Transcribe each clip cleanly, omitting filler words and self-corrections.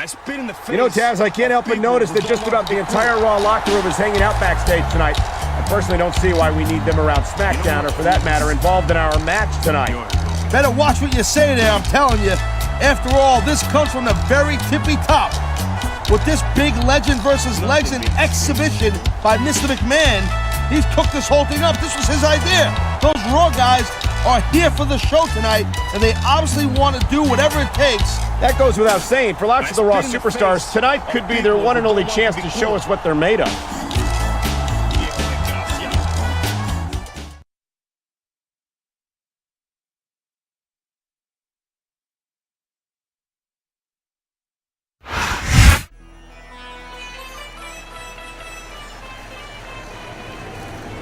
I spit in the face. You know, Taz, I can't help but notice that just about the entire Raw locker room is hanging out backstage tonight. I personally don't see why we need them around Smackdown, or for that matter, involved in our match tonight. Better watch what you say there, I'm telling you. After all, this comes from the very tippy top. With this big legend versus legend exhibition by Mr. McMahon, he's cooked this whole thing up. This was his idea. Those Raw guys are here for the show tonight, and they obviously want to do whatever it takes. That goes without saying. For lots of the Raw superstars, tonight could be their one and only chance to show us what they're made of.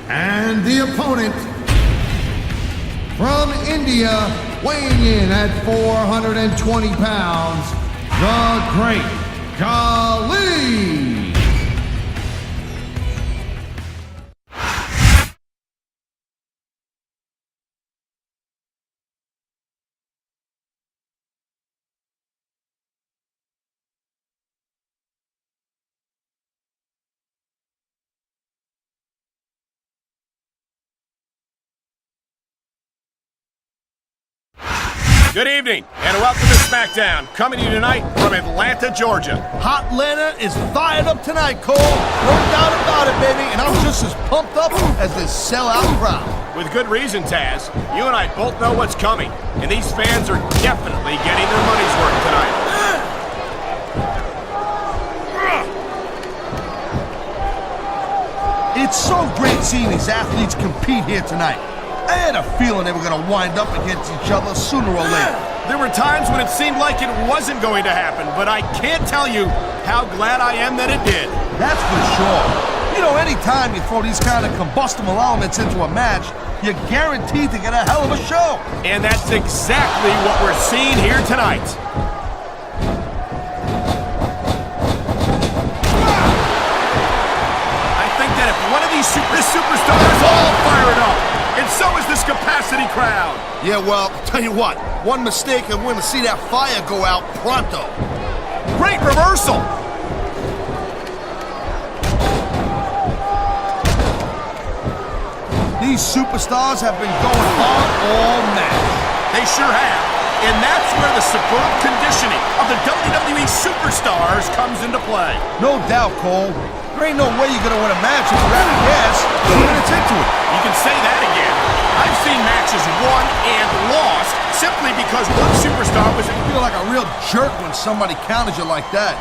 And the opponent from India, weighing in at 420 pounds, the Great Khali. Good evening, and welcome to Smackdown, coming to you tonight from Atlanta, Georgia. Hot Atlanta is fired up tonight, Cole. No doubt about it, baby. And I'm just as pumped up as this sellout crowd. With good reason, Taz. You and I both know what's coming, and these fans are definitely getting their money's worth tonight. It's so great seeing these athletes compete here tonight. I had a feeling they were going to wind up against each other sooner or later. There were times when it seemed like it wasn't going to happen, but I can't tell you how glad I am that it did. That's for sure. You know, anytime you throw these kind of combustible elements into a match, you're guaranteed to get a hell of a show. And that's exactly what we're seeing here tonight. I think that if one of these superstars all fire it up, and so is this capacity crowd. Yeah, well, tell you what, one mistake and we're going to see that fire go out pronto. Great reversal. These superstars have been going hard all match. They sure have. And that's where the superb conditioning of the WWE superstars comes into play. No doubt, Cole. There ain't no way you're going to win a match if you're out of gas 2 minutes into it. You can say that again. I've seen matches won and lost simply because one superstar was... You feel like a real jerk when somebody counters you like that.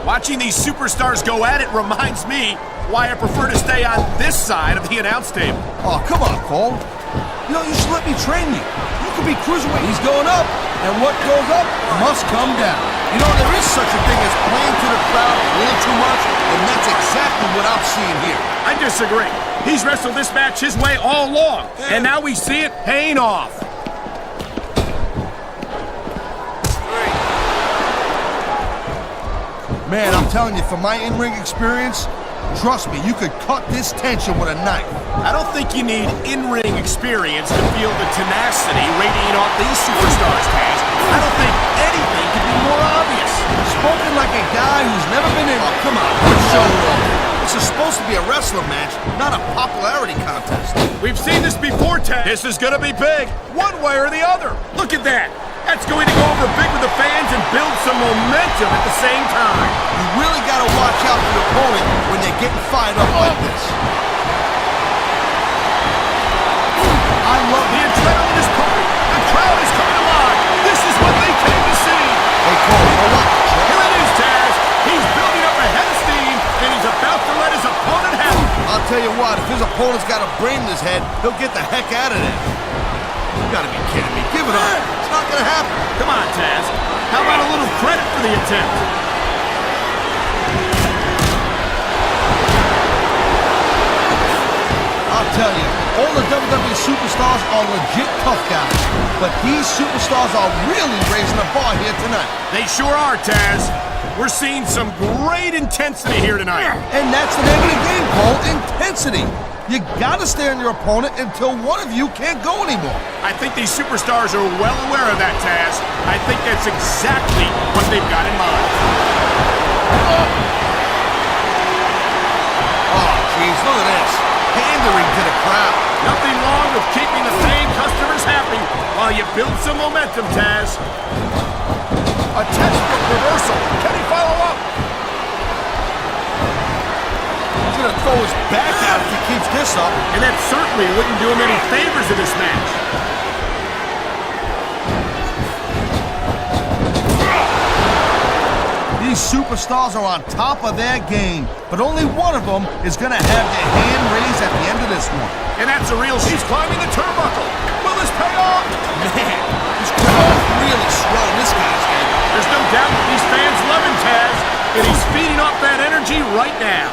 Watching these superstars go at it reminds me why I prefer to stay on this side of the announce table. Oh, come on, Cole. You know, you should let me train you. You could be cruiserweight. He's going up, and what goes up must come down. You know, there is such a thing as playing to the crowd a little too much, and that's exactly what I'm seeing here. I disagree. He's wrestled this match his way all along, and now we see it paying off. Man, I'm telling you, from my in-ring experience, trust me, you could cut this tension with a knife. I don't think you need in-ring experience to feel the tenacity radiating off these superstars, Taz. I don't think anything could be more obvious. Spoken like a guy who's never been in... Oh, come on, let's show off. This is supposed to be a wrestling match, not a popularity contest. We've seen this before, Taz. This is gonna be big, one way or the other. Look at that. That's going to go over big with the fans and build some momentum at the same time. You really got to watch out for your opponent when they're getting fired up like this. I love the adrenaline is pumping. The crowd is coming alive. This is what they came to see. Hey, Cole, you know what? Here it is, Taz. He's building up a head of steam, and he's about to let his opponent have it. I'll tell you what, if his opponent's got a brain in his head, he'll get the heck out of there. You gotta be kidding me. Give it up. It's not gonna happen. Come on, Taz. How about a little credit for the attempt? I'll tell you, all the WWE superstars are legit tough guys, but these superstars are really raising the bar here tonight. They sure are, Taz. We're seeing some great intensity here tonight. And that's the name of the game, Cole. Intensity. You gotta stay on your opponent until one of you can't go anymore. I think these superstars are well aware of that, Taz. I think that's exactly what they've got in mind. Oh, jeez, look at this. Pandering to the crowd. Nothing wrong with keeping the paying customers happy while you build some momentum, Taz. A textbook reversal. Can he follow up? He's gonna throw his back out if he keeps this up. And that certainly wouldn't do him any favors in this match. These superstars are on top of their game, but only one of them is gonna have their hand raised at the end of this one. And that's a real... He's climbing the turnbuckle. Will this pay off? Man, this crowd really swelling this guy's game. There's no doubt that these fans love him, Taz, and he's feeding off that energy right now.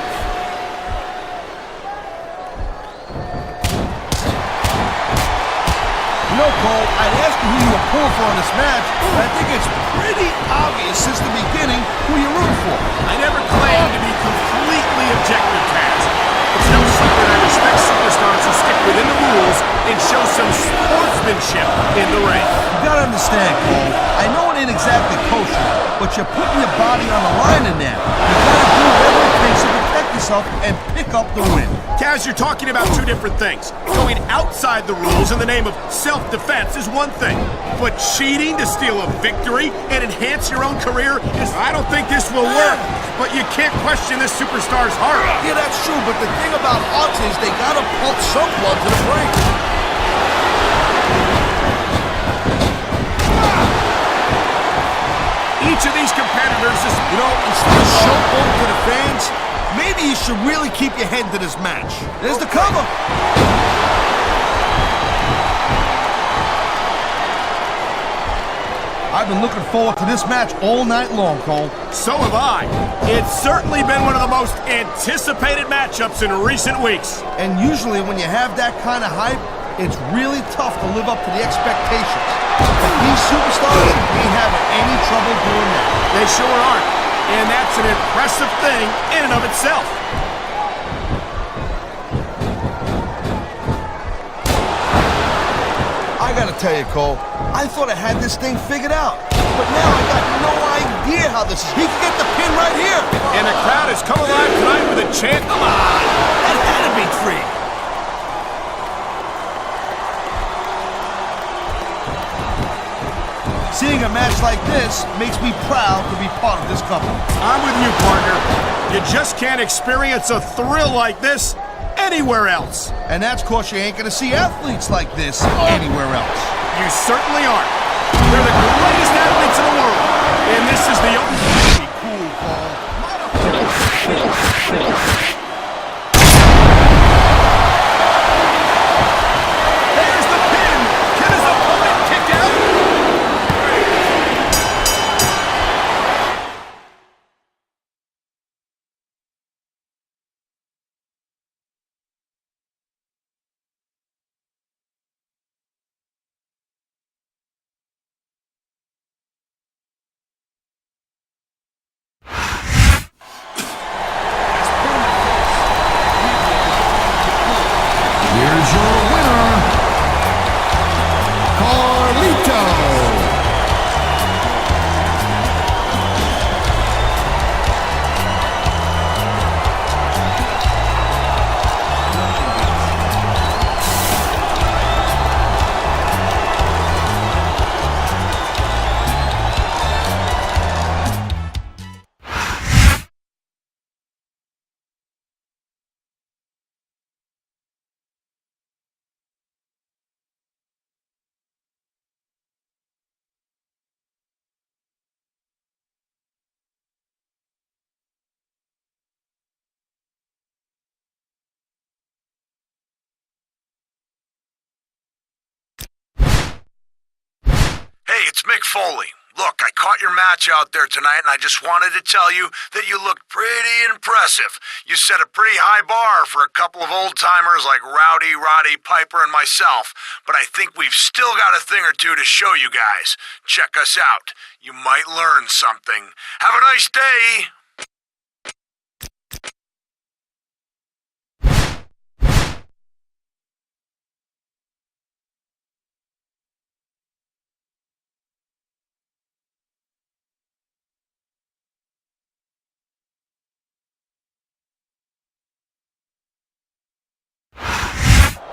You know, Cole, I'd ask you who you were pulling for in this match, but I think it's pretty obvious since the beginning who you're rooting for. I never claimed to be completely objective, Taz. It's no secret I respect superstars who stick within the rules and show some sportsmanship in the ring. You gotta understand, Cole, I know it ain't exactly kosher, but you're putting your body on the line in there. You gotta do whatever it takes to protect yourself and pick up the win. Kaz, you're talking about two different things. Going outside the rules in the name of self-defense is one thing, but cheating to steal a victory and enhance your own career is... I don't think this will work, but you can't question this superstar's heart. Yeah, that's true, but the thing about hearts is they gotta pump some blood to the brain. Each of these competitors is... You know, instead of showboating to the fans, maybe you should really keep your head to this match. There's the cover. I've been looking forward to this match all night long, Cole. So have I. It's certainly been one of the most anticipated matchups in recent weeks. And usually when you have that kind of hype, it's really tough to live up to the expectations. But these superstars ain't having any trouble doing that. They sure aren't. And that's an impressive thing in and of itself. I gotta tell you, Cole, I thought I had this thing figured out. But now I got no idea how this is. He can get the pin right here. And the crowd has come alive tonight with a chant. Come on! That had to be free. Seeing a match like this makes me proud to be part of this company. I'm with you, partner. You just can't experience a thrill like this anywhere else. And that's 'cause you ain't gonna see athletes like this anywhere else. You certainly aren't. They're the greatest athletes in the world. And this is the only... Cool, Paul. There's the pin. Can his opponent kick out? Here's your winner, Carlito. Hey, it's Mick Foley. Look, I caught your match out there tonight, and I just wanted to tell you that you looked pretty impressive. You set a pretty high bar for a couple of old-timers like Rowdy, Roddy, Piper, and myself, but I think we've still got a thing or two to show you guys. Check us out. You might learn something. Have a nice day!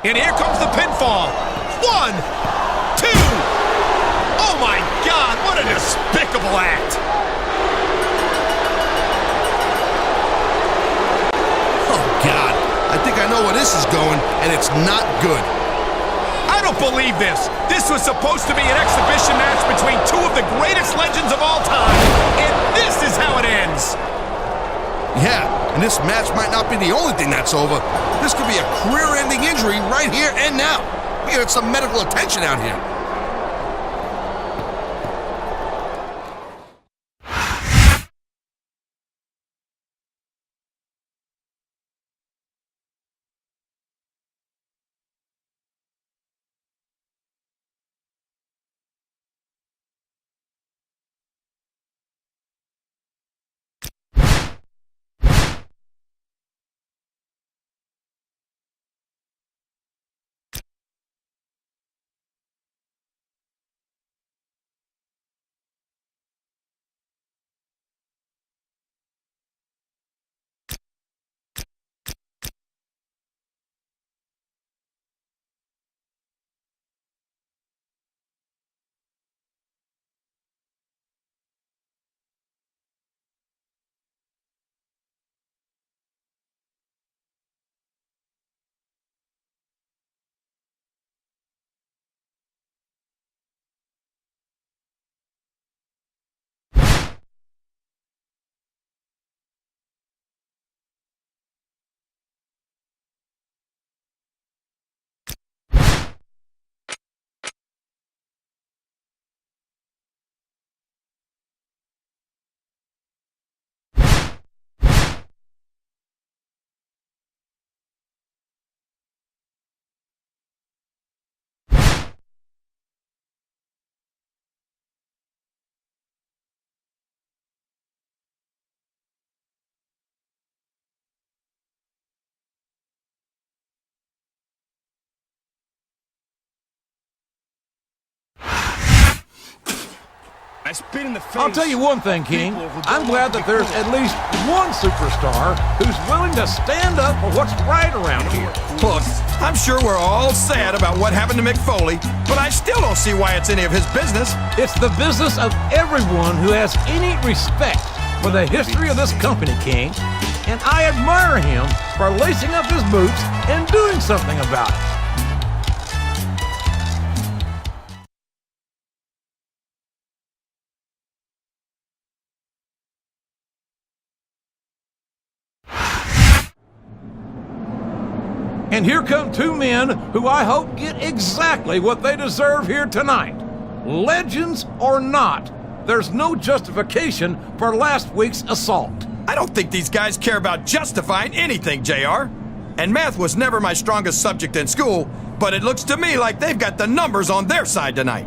And here comes the pinfall. 1, 2. Oh my God, what a despicable act. Oh, God. I think I know where this is going, and it's not good. I don't believe this. This was supposed to be an exhibition match between two of the greatest legends of all time, and this is how it ends. Yeah, and this match might not be the only thing that's over. This could be a career-ending injury right here and now. We get some medical attention out here. I spit in the face. I'll tell you one thing, King. I'm glad that there's at least one superstar who's willing to stand up for what's right around here. Look, I'm sure we're all sad about what happened to Mick Foley, but I still don't see why it's any of his business. It's the business of everyone who has any respect for the history of this company, King. And I admire him for lacing up his boots and doing something about it. And here come two men who I hope get exactly what they deserve here tonight. Legends or not, there's no justification for last week's assault. I don't think these guys care about justifying anything, JR. And math was never my strongest subject in school, but it looks to me like they've got the numbers on their side tonight.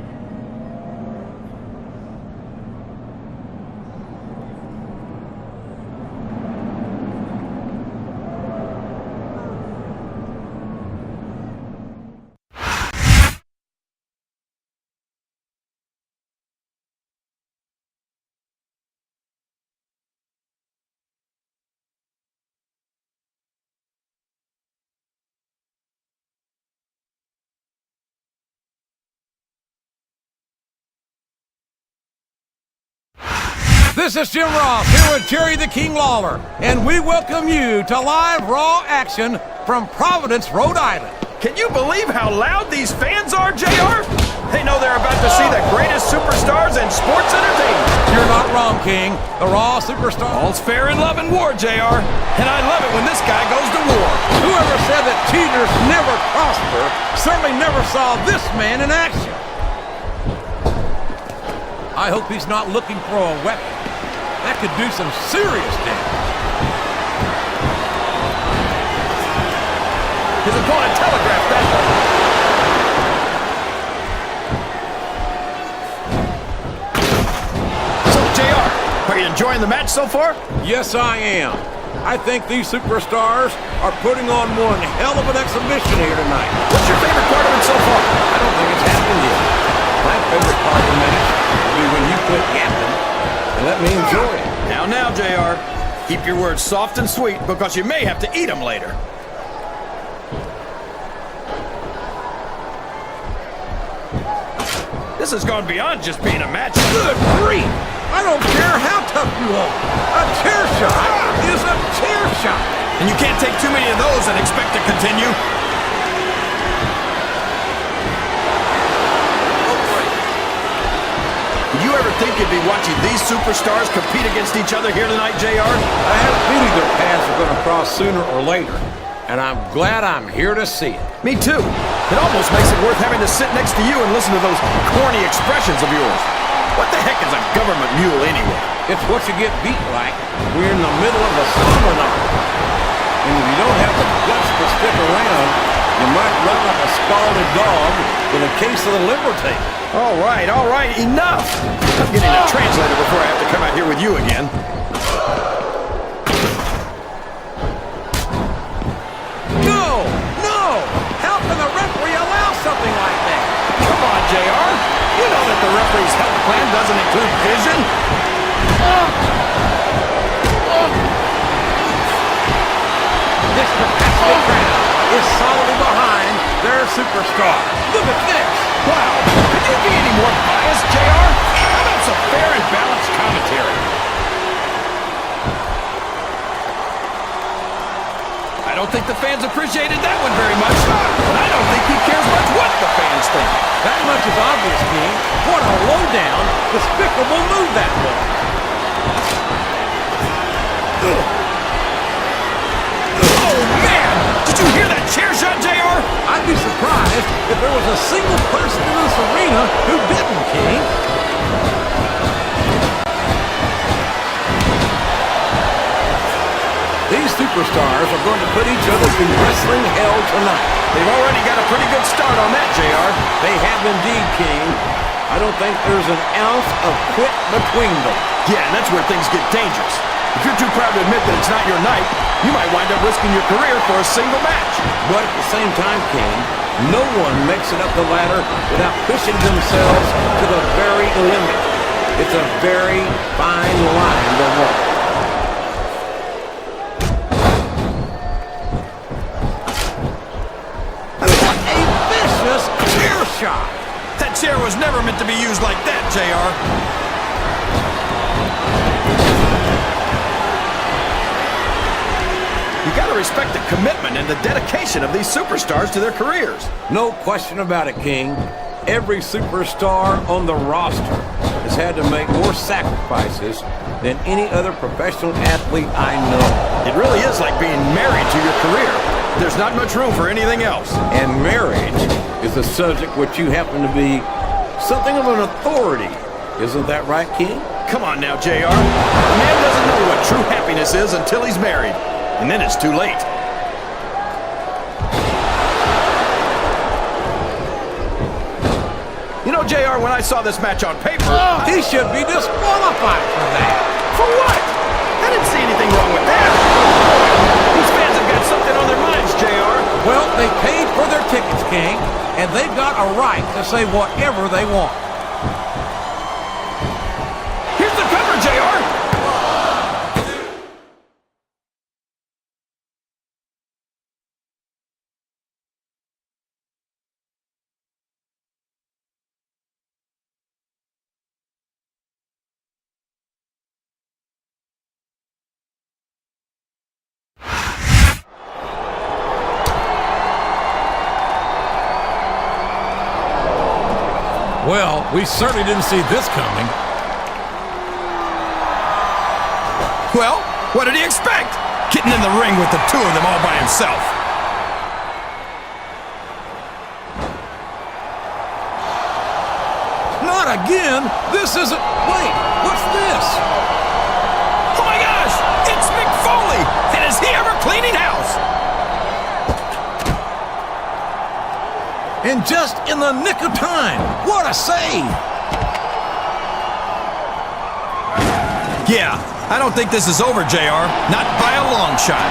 This is Jim Ross here with Jerry the King Lawler, and we welcome you to live Raw action from Providence, Rhode Island. Can you believe how loud these fans are, JR? They know they're about to see the greatest superstars in sports entertainment. You're not wrong, King. The Raw superstar. All's fair in love and war, JR. And I love it when this guy goes to war. Whoever said that cheaters never prosper certainly never saw this man in action. I hope he's not looking for a weapon. That could do some serious damage. His opponent telegraphed that. So, JR, are you enjoying the match so far? Yes, I am. I think these superstars are putting on one hell of an exhibition here tonight. What's your favorite part of it so far? I don't think it's happened yet. My favorite part of the match will be when you quit yapping and let me enjoy it. Now, JR. Keep your words soft and sweet because you may have to eat them later. This has gone beyond just being a match. Good grief! I don't care how tough you are. A chair shot is a chair shot. And you can't take too many of those and expect to continue. Did you ever think you'd be watching these superstars compete against each other here tonight, JR? I have a feeling their paths are going to cross sooner or later, and I'm glad I'm here to see it. Me too. It almost makes it worth having to sit next to you and listen to those corny expressions of yours. What the heck is a government mule anyway? It's what you get beat like. We're in the middle of a seminar. And if you don't have the guts to stick around, you might run like a scalded dog with a case of the liver tape. All right, enough! I'm getting a translator before I have to come out here with you again. No! How can the referee allow something like that? Come on, JR. You know that the referee's health plan doesn't include vision. This capacity crowd is solidly behind their superstar. Look at this. Wow. Could you be any more biased, JR? How about some fair and balanced commentary? I don't think the fans appreciated that one very much. And I don't think he cares much what the fans think. That much is obvious, King. What a low-down, despicable move that was. Oh, man! Did you hear that chair shot, JR? I'd be surprised if there was a single person in this arena who didn't, King. These superstars are going to put each other through wrestling hell tonight. They've already got a pretty good start on that, JR. They have indeed, King. I don't think there's an ounce of quit between them. Yeah, and that's where things get dangerous. If you're too proud to admit that it's not your night, you might wind up risking your career for a single match. But at the same time, King, no one makes it up the ladder without pushing themselves to the very limit. It's a very fine line to walk. What a vicious chair shot! That chair was never meant to be used like that, JR. You gotta respect the commitment and the dedication of these superstars to their careers. No question about it, King. Every superstar on the roster has had to make more sacrifices than any other professional athlete I know. It really is like being married to your career. There's not much room for anything else. And marriage is a subject which you happen to be something of an authority. Isn't that right, King? Come on now, JR. A man doesn't know what true happiness is until he's married. And then it's too late. You know, JR, when I saw this match on paper... He should be disqualified for that. For what? I didn't see anything wrong with that. These fans have got something on their minds, JR. Well, they paid for their tickets, King, and they've got a right to say whatever they want. Here's the cover, JR. Well, we certainly didn't see this coming. Well, what did he expect? Getting in the ring with the two of them all by himself. Not again! This isn't... Wait, what's this? Oh my gosh! It's Mick Foley! And is he ever cleaning house? And just in the nick of time! What a save! Yeah, I don't think this is over, JR. Not by a long shot.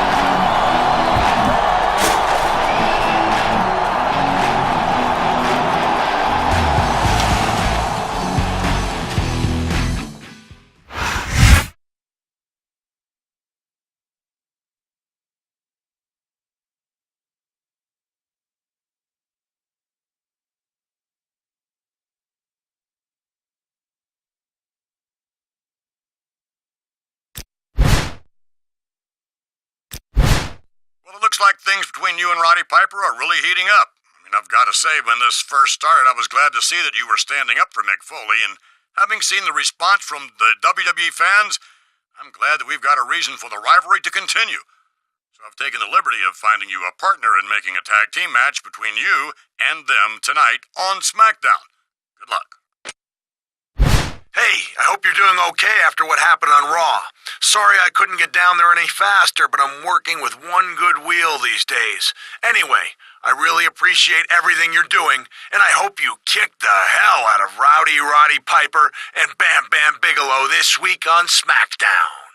like things between you and Roddy Piper are really heating up. I mean, I've got to say, when this first started, I was glad to see that you were standing up for Mick Foley, and having seen the response from the WWE fans, I'm glad that we've got a reason for the rivalry to continue. So I've taken the liberty of finding you a partner in making a tag team match between you and them tonight on Smackdown. Good luck. Hey, I hope you're doing okay after what happened on Raw. Sorry I couldn't get down there any faster, but I'm working with one good wheel these days. Anyway, I really appreciate everything you're doing, and I hope you kick the hell out of Rowdy Roddy Piper and Bam Bam Bigelow this week on Smackdown.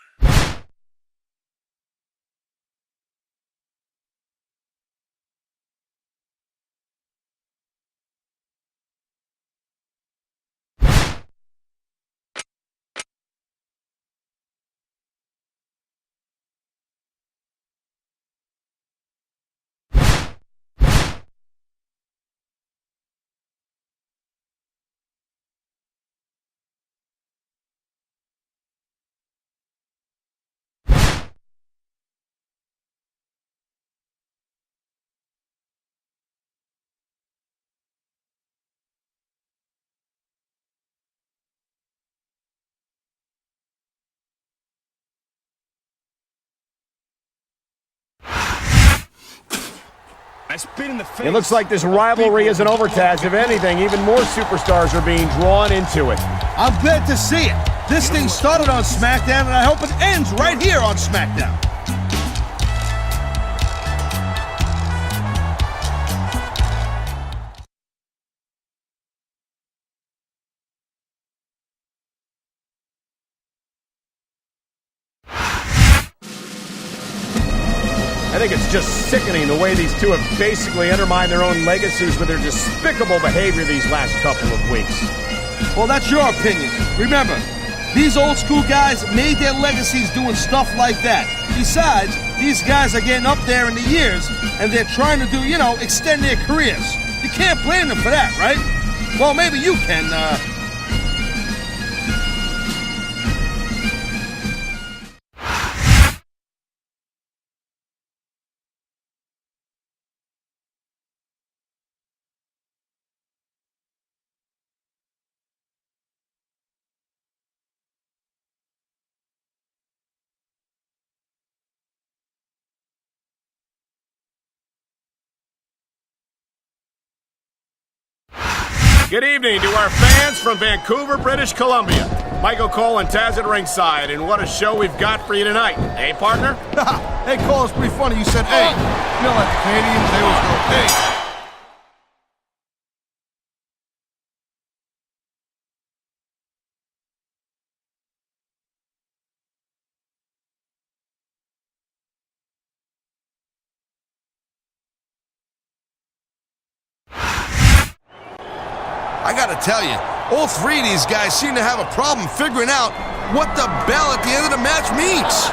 It looks like this rivalry isn't over, Taz. If anything, even more superstars are being drawn into it. I'm glad to see it. This thing started on SmackDown, and I hope it ends right here on SmackDown. I think it's just sickening the way these two have basically undermined their own legacies with their despicable behavior these last couple of weeks. Well, that's your opinion. Remember, these old school guys made their legacies doing stuff like that. Besides, these guys are getting up there in the years, and they're trying to do, extend their careers. You can't blame them for that, right? Well, maybe you can, Good evening to our fans from Vancouver, British Columbia. Michael Cole and Taz at ringside, and what a show we've got for you tonight. Hey, partner? Hey, Cole, it's pretty funny. You said, hey. You know, like the Canadians, they always go, hey. I gotta tell you, all three of these guys seem to have a problem figuring out what the bell at the end of the match means.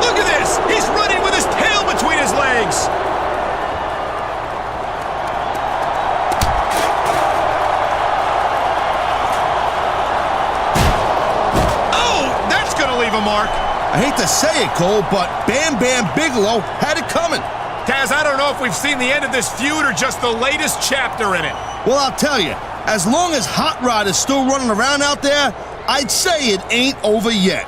Look at this! He's running with his tail between his legs! Leave a mark. I hate to say it, Cole, but Bam Bam Bigelow had it coming. Taz, I don't know if we've seen the end of this feud or just the latest chapter in it. Well, I'll tell you, as long as Hot Rod is still running around out there, I'd say it ain't over yet.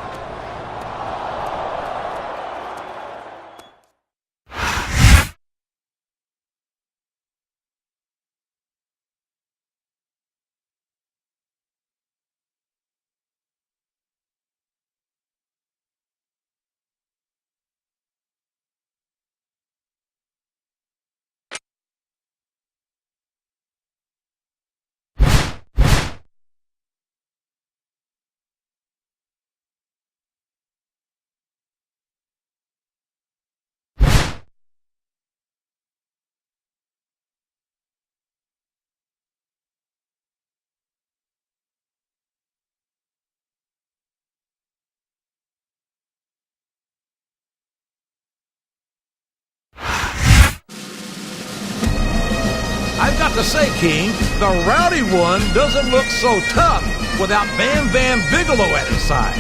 have to say, King, the Rowdy One doesn't look so tough without Bam Bam Bigelow at his side.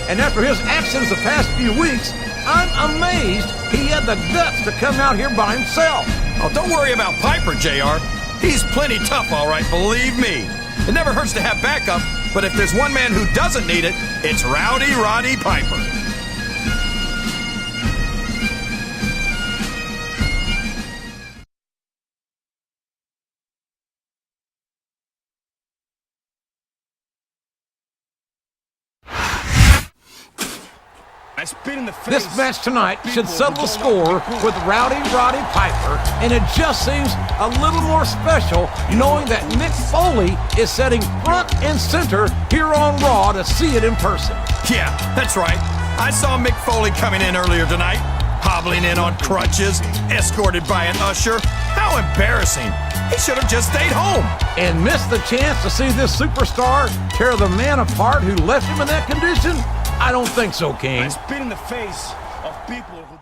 And after his actions the past few weeks, I'm amazed he had the guts to come out here by himself. Oh, don't worry about Piper, JR. He's plenty tough, all right, believe me. It never hurts to have backup, but if there's one man who doesn't need it, it's Rowdy Roddy Piper. This match tonight should settle the score with Rowdy Roddy Piper, and it just seems a little more special knowing that Mick Foley is sitting front and center here on Raw to see it in person. Yeah, that's right. I saw Mick Foley coming in earlier tonight, hobbling in on crutches, escorted by an usher. How embarrassing. He should have just stayed home. And missed the chance to see this superstar tear the man apart who left him in that condition? I don't think so, King. I spit in the face of people who...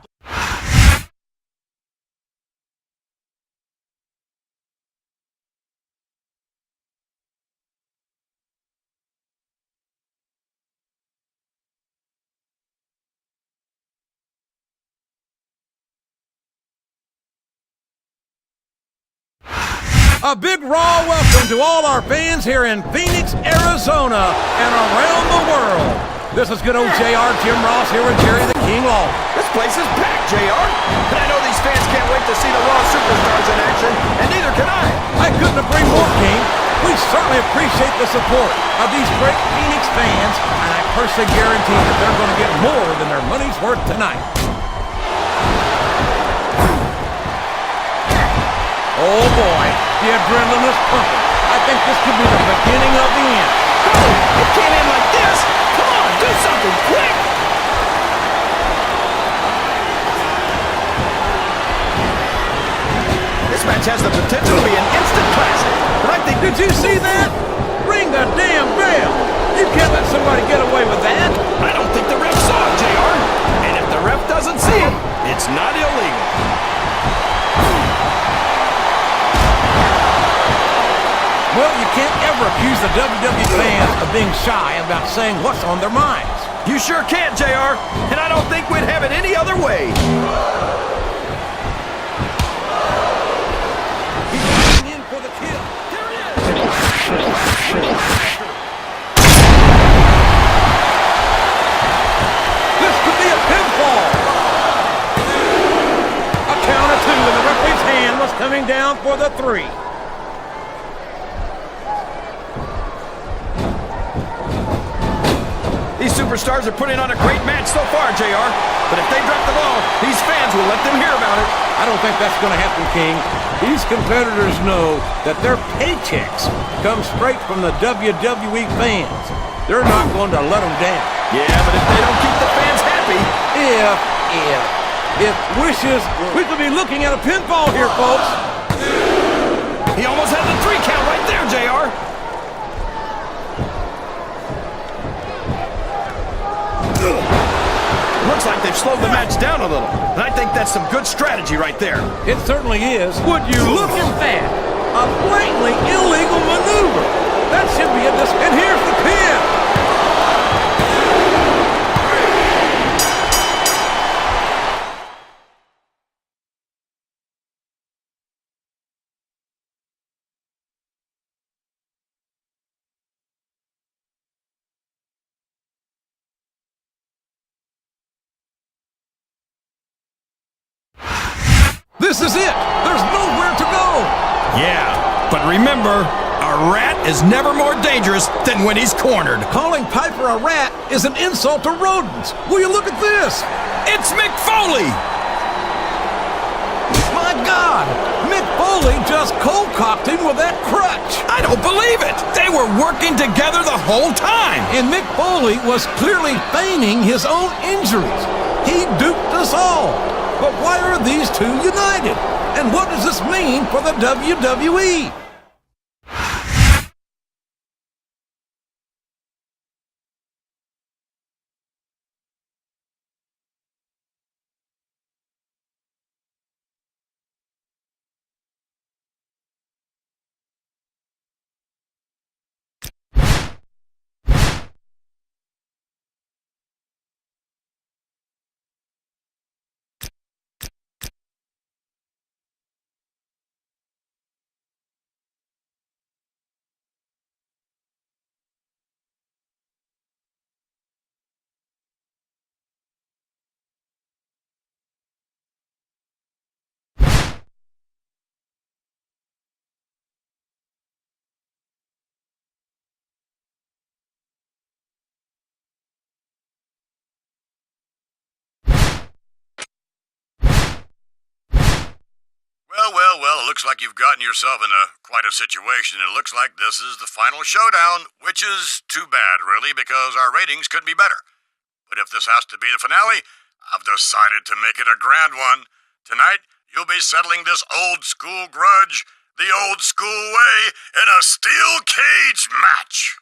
A big raw welcome to all our fans here in Phoenix, Arizona, and around the world. This is good old JR, Jim Ross here with Jerry the King Lawler. This place is packed, JR. And I know these fans can't wait to see the Raw superstars in action, and neither can I. I couldn't agree more, King. We certainly appreciate the support of these great Phoenix fans, and I personally guarantee that they're going to get more than their money's worth tonight. Oh boy, the adrenaline is pumping. I think this could be the beginning of the end. Oh, it came in like this. Come on, do something quick. This match has the potential to be an instant classic. But I think... Did you see that? Ring the damn bell. You can't let somebody get away with that. I don't think the ref saw it, JR. And if the ref doesn't see it, it's not illegal. Well, you can't ever accuse the WWE fans of being shy about saying what's on their minds. You sure can't, JR. And I don't think we'd have it any other way. He's going in for the kill. There it is. This could be a pinfall. A count of two, and the referee's hand was coming down for the 3. These superstars are putting on a great match so far, JR. But if they drop the ball, these fans will let them hear about it. I don't think that's going to happen, King. These competitors know that their paychecks come straight from the WWE fans. They're not going to let them down. Yeah, but if they don't keep the fans happy... If wishes, we could be looking at a pinfall here, folks. He almost had the 3 count right there, JR. Looks like they've slowed the match down a little. And I think that's some good strategy right there. It certainly is. Would you look at that? A blatantly illegal maneuver. That should be a and here's the pin. This is it. There's nowhere to go. Yeah, but remember, a rat is never more dangerous than when he's cornered. Calling Piper a rat is an insult to rodents. Will you look at this? It's Mick Foley! My God! Mick Foley just cold-cocked him with that crutch. I don't believe it! They were working together the whole time! And Mick Foley was clearly feigning his own injuries. He duped us all. But why are these two united? And what does this mean for the WWE? Well, it looks like you've gotten yourself into quite a situation. It looks like this is the final showdown, which is too bad, really, because our ratings could be better. But if this has to be the finale, I've decided to make it a grand one. Tonight, you'll be settling this old-school grudge the old-school way in a steel cage match.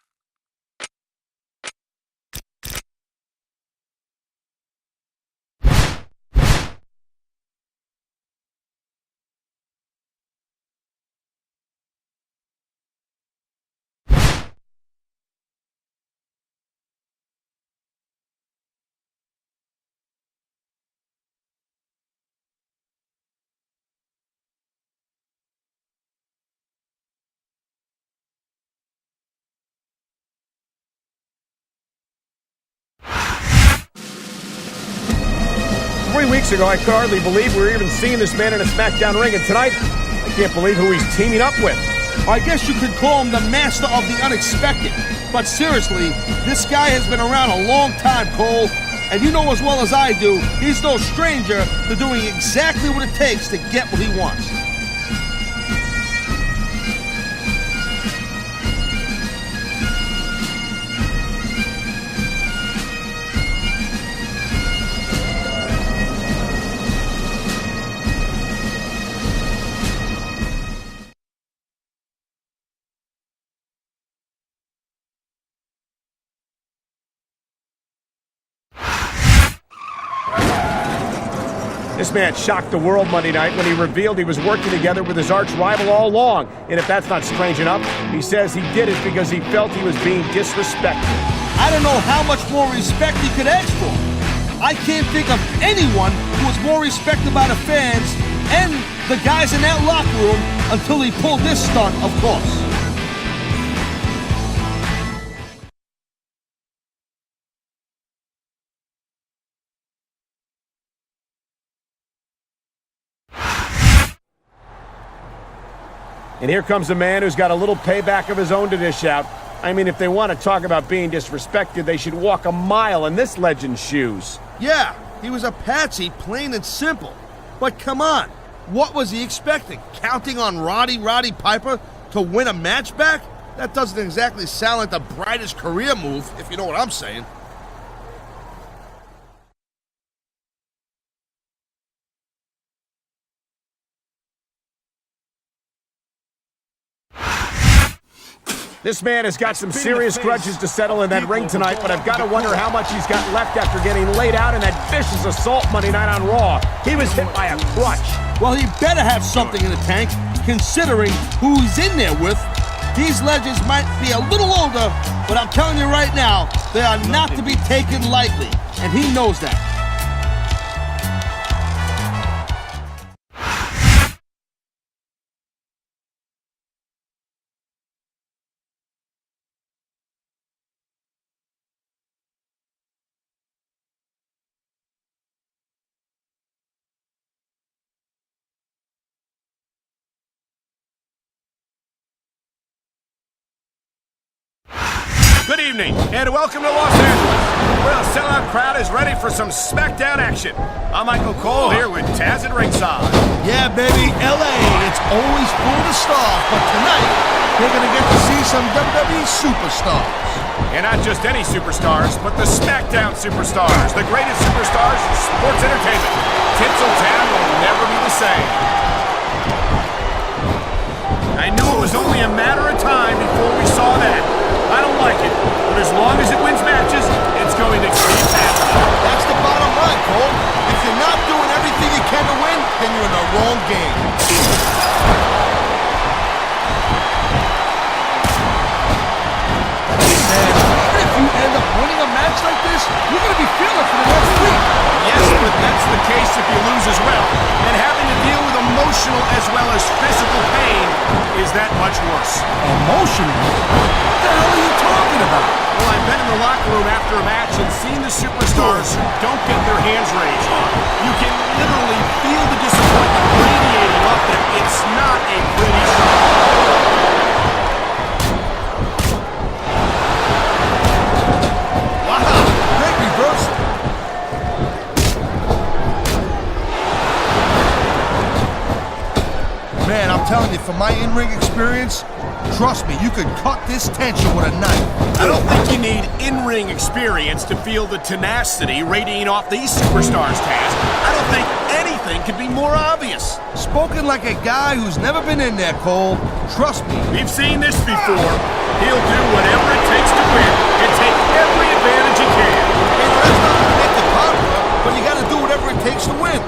3 weeks ago, I could hardly believe we were even seeing this man in a Smackdown ring, and tonight, I can't believe who he's teaming up with. I guess you could call him the master of the unexpected. But seriously, this guy has been around a long time, Cole. And you know as well as I do, he's no stranger to doing exactly what it takes to get what he wants. This man shocked the world Monday night when he revealed he was working together with his arch rival all along. And if that's not strange enough, he says he did it because he felt he was being disrespected. I don't know how much more respect he could ask for. I can't think of anyone who was more respected by the fans and the guys in that locker room until he pulled this stunt, of course. And here comes a man who's got a little payback of his own to dish out. I mean, if they want to talk about being disrespected, they should walk a mile in this legend's shoes. Yeah, he was a patsy, plain and simple. But come on, what was he expecting? Counting on Roddy Piper to win a match back? That doesn't exactly sound like the brightest career move, if you know what I'm saying. This man has got some serious grudges to settle in that ring tonight, but I've got to wonder how much he's got left after getting laid out in that vicious assault Monday night on Raw. He was hit by a crutch. Well, he better have something in the tank, considering who he's in there with. These legends might be a little older, but I'm telling you right now, they are not to be taken lightly, and he knows that. Good evening, and welcome to Los Angeles, where the sellout crowd is ready for some Smackdown action. I'm Michael Cole here with Taz at ringside. Yeah, baby, LA, it's always full of stars, but tonight, they're gonna get to see some WWE superstars. And not just any superstars, but the Smackdown superstars, the greatest superstars in sports entertainment. Tinseltown will never be the same. I knew it was only a matter of time before we saw that. I don't like it, but as long as it wins matches, it's going to keep happening. That's the bottom line, Cole. If you're not doing everything you can to win, then you're in the wrong game. Man, even if you end up winning a match like this, you're going to be feeling for the next week. Yes, but that's the case if you lose as well. And having to deal with emotional as well as physical pain is that much worse. Emotional? What the hell are you talking about? Well, I've been in the locker room after a match and seen the superstars who don't get their hands raised. You can literally feel the disappointment radiating off them. It's not a pretty sight. Wow, great reversal. I'm telling you, from my in-ring experience, trust me, you could cut this tension with a knife. I don't think you need in-ring experience to feel the tenacity radiating off these superstars, Taz. I don't think anything could be more obvious. Spoken like a guy who's never been in there, Cole. Trust me. We've seen this before. He'll do whatever it takes to win and take every advantage he can. And that's not going to make it popular, but you got to do whatever it takes to win.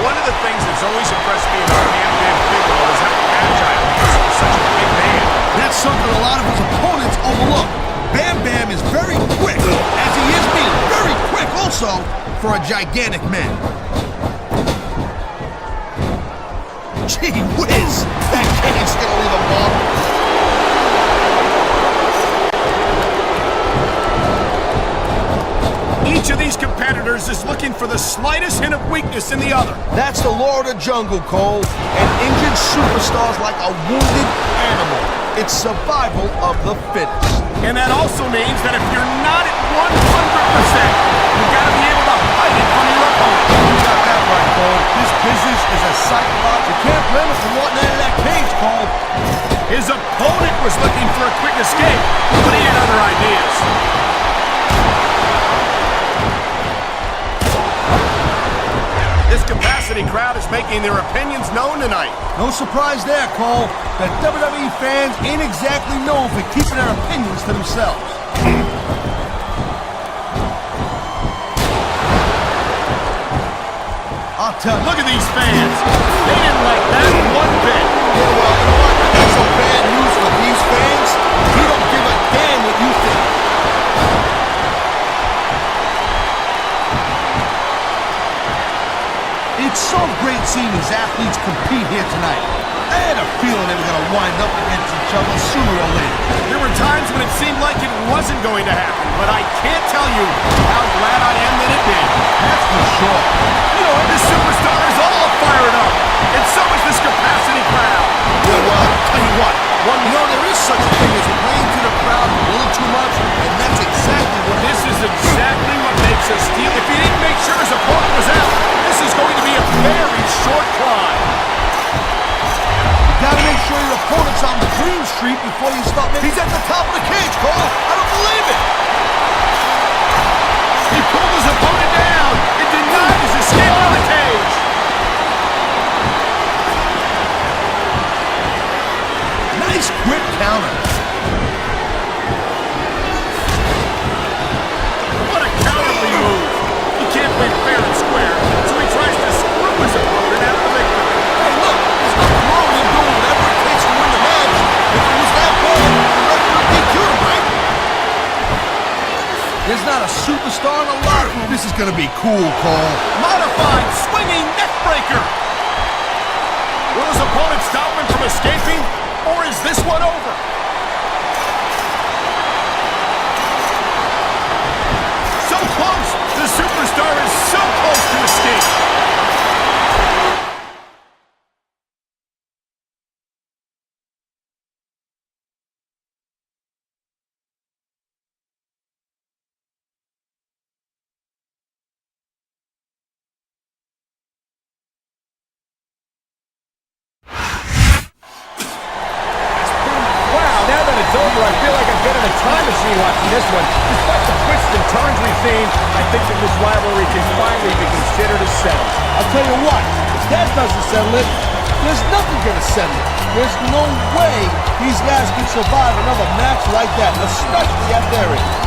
One of the things that's always impressed me about Bam Bigelow is how agile he is for such a big man. That's something a lot of his opponents overlook. Bam Bam is very quick, as he is me. Very quick also for a gigantic man. Gee whiz, that cane's gonna leave a mark. Each of these competitors is looking for the slightest hint of weakness in the other. That's the law of the jungle, Cole. An injured superstar's like a wounded animal. It's survival of the fittest. And that also means that if you're not at 100%, you've got to be able to hide it from your opponent. You got that right, Cole. This business is a psychopath. You can't blame him for wanting out of that cage, Cole. His opponent was looking for a quick escape, but he had other ideas. This capacity crowd is making their opinions known tonight. No surprise there, Cole. The WWE fans ain't exactly known for keeping their opinions to themselves. I'll tell you. Look at these fans. They didn't like that one bit. Yeah, well, you know what? I got some bad news for these fans. We don't give a damn what you think. It's so great seeing these athletes compete here tonight. I had a feeling they were going to wind up against each other sooner or later. There were times when it seemed like it wasn't going to happen, but I can't tell you how glad I am that it did. That's for sure. You know, this superstar is all fired up, and so is this capacity crowd. Yeah, well, I'll tell you what. Well, you know, there is such a thing as playing to the crowd a little too much, and that's exactly what This is exactly what makes us steal. If he didn't make sure his opponent was out, this is going to be a very short climb. You gotta make sure your opponent's on the Dream Street before you start making... He's at the top of the cage, Cole! I don't believe it! He pulled his opponent down and denied his escape from the cage. Nice quick counter. What a cowardly move. He can't play fair and square, so he tries to screw his opponent out of the victory. Hey, look! There's nothing wrong with him doing whatever it takes to win the match. If it was that bad, the rest would be cured, right? There's not a superstar in the lot. This is gonna be cool, Cole. Modified swinging neck breaker. Will his opponent stop him from escaping, or is this one over? So close! The superstar is so close to escape. Now that it's over, I feel like I've been in a time machine watching this one. Despite the twists and turns we've seen, I think that this rivalry can finally be considered a settled. I'll tell you what, if that doesn't settle it, there's nothing gonna settle it. There's no way these guys can survive another match like that, especially at their age.